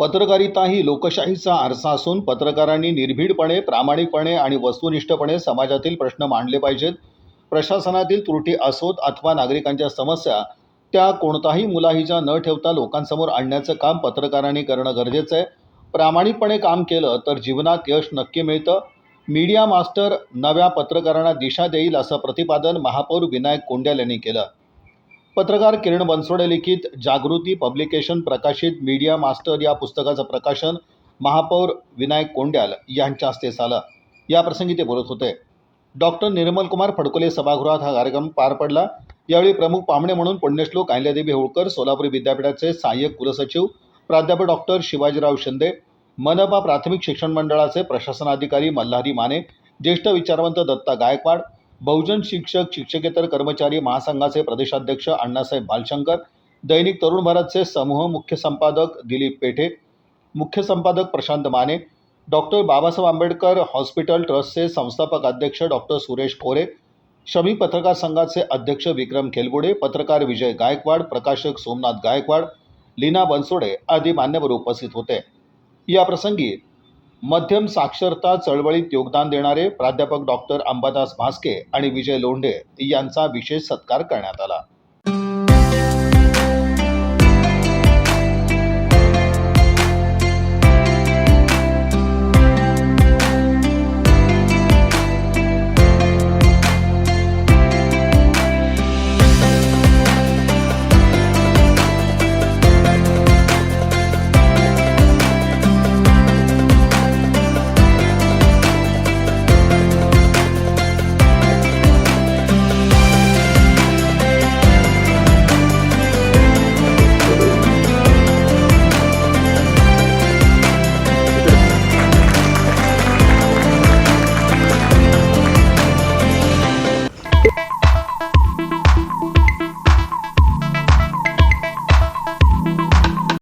पत्रकारिता ही लोकशाहीचा आरसा असून पत्रकारांनी निर्भीडपणे, प्रामाणिकपणे आणि वस्तुनिष्ठपणे समाजातील प्रश्न मांडले पाहिजेत. प्रशासनातील त्रुटी असोत अथवा नागरिकांच्या समस्या, त्या कोणताही मुलाहिजा न ठेवता लोकांसमोर आणण्याचं काम पत्रकारांनी करणं गरजेचं आहे. प्रामाणिकपणे काम केलं तर जीवनात यश नक्की मिळतं. मीडिया मास्टर नव्या पत्रकारांना दिशा देईल, असं प्रतिपादन महापौर विनायक कोंड्याल यांनी केलं. पत्रकार किरण बनसोडे लिखित जागृती पब्लिकेशन प्रकाशित मीडिया मास्टर या पुस्तकाचं प्रकाशन महापौर विनायक कोंड्याल यांच्या हस्ते झालं. याप्रसंगी ते बोलत होते. डॉक्टर निर्मलकुमार फडकोले सभागृहात हा कार्यक्रम पार पडला. यावेळी प्रमुख पाहुणे म्हणून पुण्यश्लोक अहिल्यादेवी होळकर, सोलापूर विद्यापीठाचे सहाय्यक कुलसचिव प्राध्यापक डॉक्टर शिवाजीराव शिंदे, मनपा प्राथमिक शिक्षण मंडळाचे प्रशासनाधिकारी मल्हारी माने, ज्येष्ठ विचारवंत दत्ता गायकवाड, बहुजन शिक्षक शिक्षकेतर कर्मचारी महासंघाचे प्रदेशाध्यक्ष अण्णासाहेब भालशंकर, दैनिक तरुण भारतचे समूह मुख्य संपादक दिलीप पेठे, मुख्य संपादक प्रशांत माने, डॉक्टर बाबासाहेब आंबेडकर हॉस्पिटल ट्रस्टचे संस्थापक अध्यक्ष डॉक्टर सुरेश खोरे, श्रमिक पत्रकार संघाचे अध्यक्ष विक्रम खेलगुडे, पत्रकार विजय गायकवाड, प्रकाशक सोमनाथ गायकवाड, लीना बनसोडे आदी मान्यवर उपस्थित होते. या प्रसंगी मध्यम साक्षरता चळवळीत योगदान देणारे प्राध्यापक डॉक्टर अंबादास भास्के आणि विजय लोंढे यांचा विशेष सत्कार करण्यात आला.